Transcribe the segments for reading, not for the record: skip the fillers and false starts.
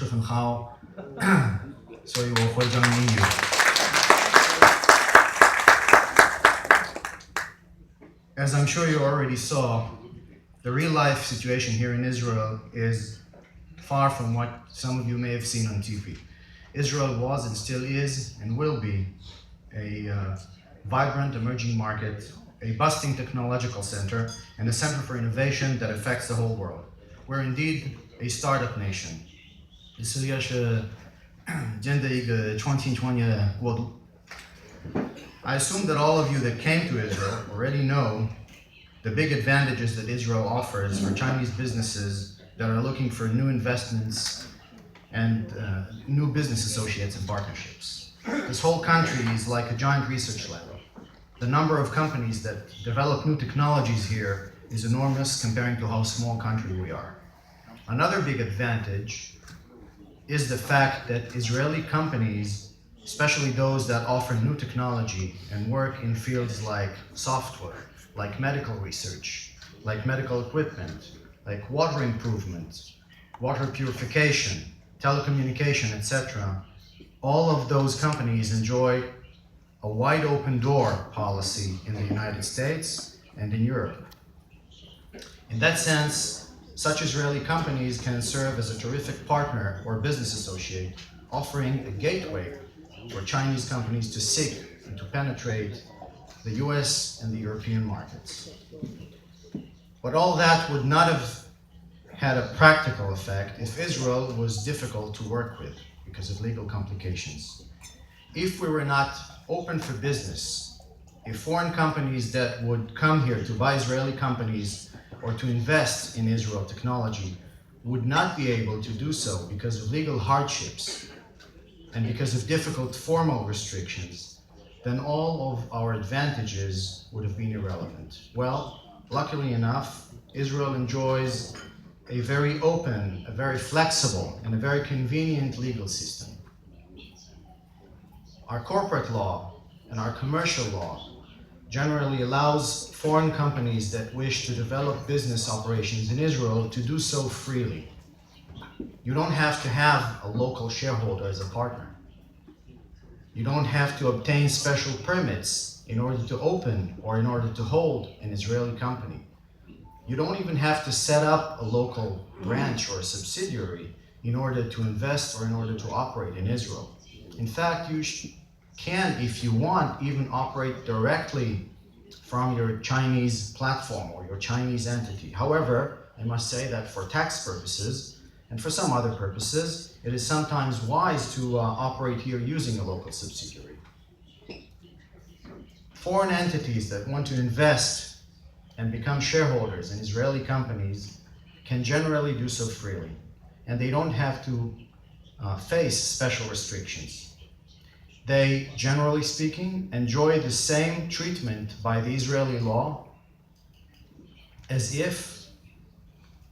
是很好，所以我会讲英语。As I'm sure you already saw, the real-life situation here in Israel is far from what some of you may have seen on TV. Israel was and still is and will be a vibrant emerging market, a bustling technological center, and a center for innovation that affects the whole world. We're indeed a startup nation. 世界是真的一个创新创业国度。I assume that all of you that came to Israel already know the big advantages that Israel offers for Chinese businesses that are looking for new investments and new business associates and partnerships. This whole country is like a giant research lab. The number of companies that develop new technologies here is enormous comparing to how small country we are. Another big advantage is the fact that Israeli companies, especially those that offer new technology and work in fields like software, like medical research, like medical equipment, like water improvement, water purification, telecommunication, etc., all of those companies enjoy a wide open door policy in the United States and in Europe. In that sense, such Israeli companies can serve as a terrific partner or business associate, offering a gateway for Chinese companies to seek and to penetrate the US and the European markets. But all that would not have had a practical effect if Israel was difficult to work with because of legal complications. If we were not open for business, if foreign companies that would come here to buy Israeli companies or to invest in Israel technology would not be able to do so because of legal hardships and because of difficult formal restrictions, then all of our advantages would have been irrelevant. Well, luckily enough, Israel enjoys a very open, a very flexible, and a very convenient legal system. Our corporate law and our commercial law generally allows foreign companies that wish to develop business operations in Israel to do so freely. You don't have to have a local shareholder as a partner. You don't have to obtain special permits in order to open or in order to hold an Israeli company. You don't even have to set up a local branch or a subsidiary in order to invest or in order to operate in Israel. In fact, you can, if you want, even operate directly from your Chinese platform or your Chinese entity. However, I must say that for tax purposes and for some other purposes, it is sometimes wise to operate here using a local subsidiary. Foreign entities that want to invest and become shareholders in Israeli companies can generally do so freely, and they don't have to face special restrictions. They, generally speaking, enjoy the same treatment by the Israeli law as if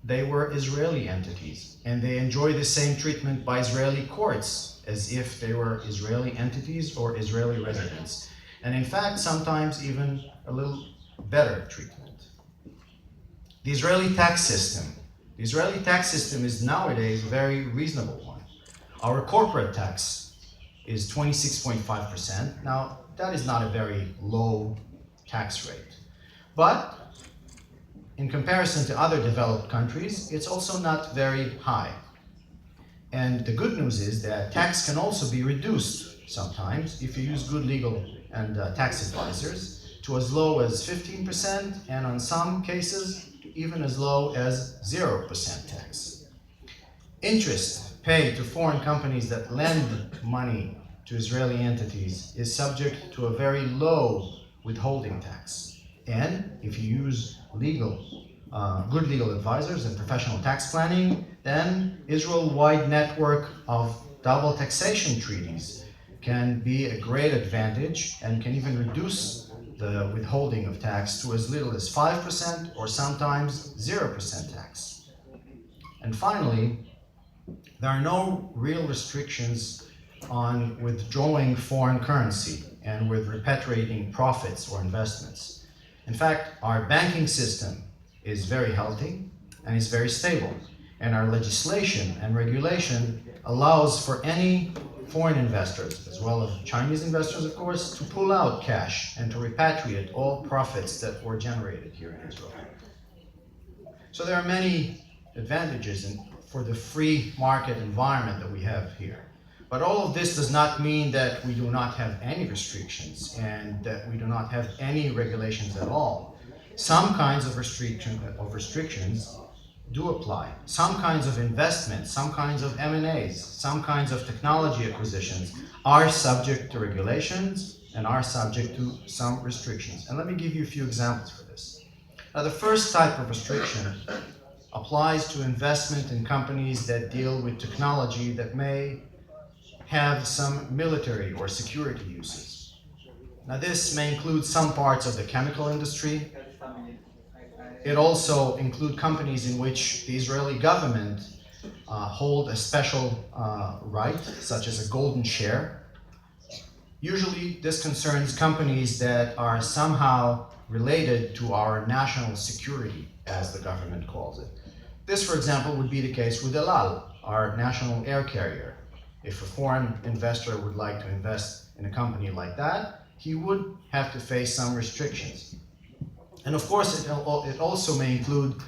they were Israeli entities, and they enjoy the same treatment by Israeli courts as if they were Israeli entities or Israeli residents, and in fact, sometimes even a little better treatment. The Israeli tax system is nowadays a very reasonable one. Our corporate tax is 26.5%. Now, that is not a very low tax rate. But in comparison to other developed countries, it's also not very high. And the good news is that tax can also be reduced sometimes if you use good legal and tax advisors to as low as 15%, and on some cases, even as low as 0% tax. Interest paid to foreign companies that lend money to Israeli entities is subject to a very low withholding tax. And if you use good legal advisors and professional tax planning, then Israel-wide network of double taxation treaties can be a great advantage and can even reduce the withholding of tax to as little as 5% or sometimes 0% tax. And finally, there are no real restrictions on withdrawing foreign currency and with repatriating profits or investments. In fact, our banking system is very healthy and is very stable. And our legislation and regulation allows for any foreign investors, as well as Chinese investors, of course, to pull out cash and to repatriate all profits that were generated here in Israel. So there are many advantages for the free market environment that we have here. But all of this does not mean that we do not have any restrictions and that we do not have any regulations at all. Some kinds of restrictions do apply. Some kinds of investments, some kinds of M&As, some kinds of technology acquisitions are subject to regulations and are subject to some restrictions. And let me give you a few examples for this. Now, the first type of restriction applies to investment in companies that deal with technology that may have some military or security uses. Now, this may include some parts of the chemical industry. It also includes companies in which the Israeli government hold a special right, such as a golden share. Usually, this concerns companies that are somehow related to our national security, as the government calls it. This, for example, would be the case with El Al, our national air carrier. If a foreign investor would like to invest in a company like that, he would have to face some restrictions. And of course, it also may include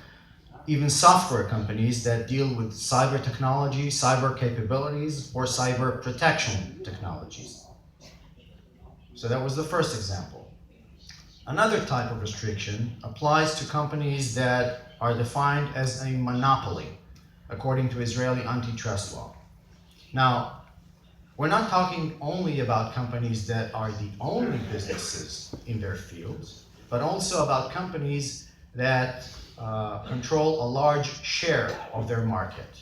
even software companies that deal with cyber technology, cyber capabilities, or cyber protection technologies. So that was the first example. Another type of restriction applies to companies that are defined as a monopoly, according to Israeli antitrust law. Now, we're not talking only about companies that are the only businesses in their fields, but also about companies that control a large share of their market.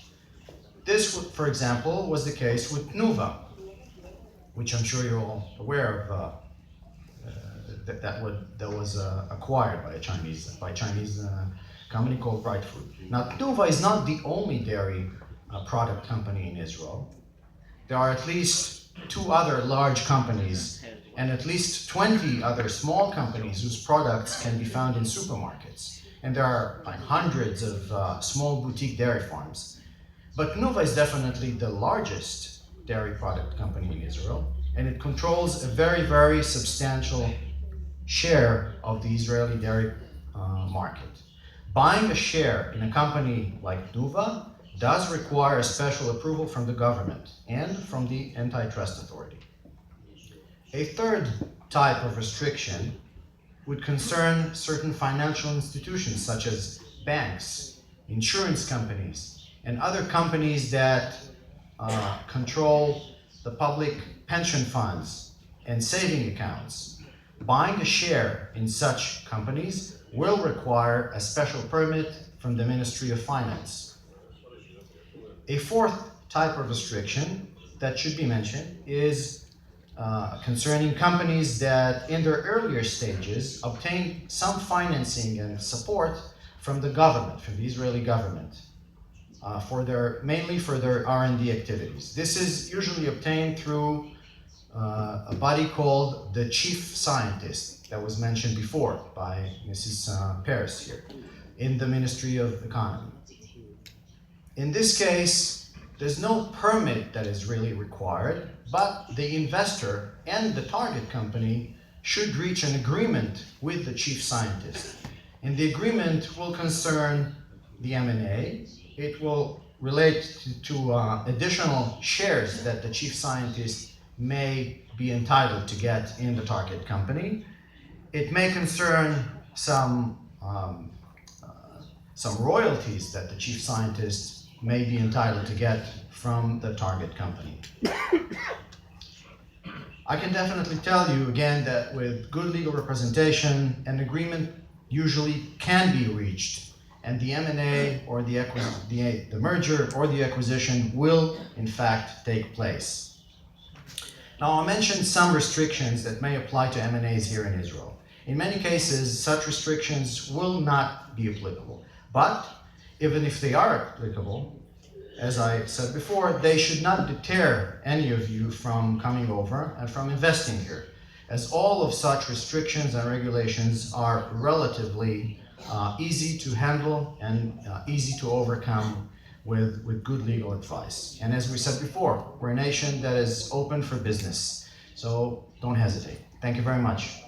This, for example, was the case with Tnuva, which I'm sure you're all aware of, that was acquired by a Chinese company called Bright Food. Now, Tnuva is not the only dairy product company in Israel. There are at least 2 other large companies and at least 20 other small companies whose products can be found in supermarkets. And there are hundreds of small boutique dairy farms. But Tnuva is definitely the largest dairy product company in Israel, and it controls a very, very substantial share of the Israeli dairy market. Buying a share in a company like Tnuva does require a special approval from the government and from the antitrust authority. A third type of restriction would concern certain financial institutions such as banks, insurance companies, and other companies that control the public pension funds and saving accounts. Buying a share in such companies will require a special permit from the Ministry of Finance. A fourth type of restriction that should be mentioned is concerning companies that in their earlier stages obtained some financing and support from the government, from the Israeli government, mainly for their R&D activities. This is usually obtained through a body called the Chief Scientist that was mentioned before by Mrs. Paris here in the Ministry of Economy. In this case, there's no permit that is really required, but the investor and the target company should reach an agreement with the chief scientist. And the agreement will concern the M&A. It will relate to additional shares that the chief scientist may be entitled to get in the target company. It may concern some royalties that the chief scientist may be entitled to get from the target company. I can definitely tell you again that with good legal representation, an agreement usually can be reached, and the M&A or the merger or the acquisition will in fact take place. Now, I mentioned some restrictions that may apply to M&As here in Israel. In many cases, such restrictions will not be applicable, but even if they are applicable, as I said before, they should not deter any of you from coming over and from investing here, as all of such restrictions and regulations are relatively easy to handle and easy to overcome with good legal advice. And as we said before, we're a nation that is open for business. So don't hesitate. Thank you very much.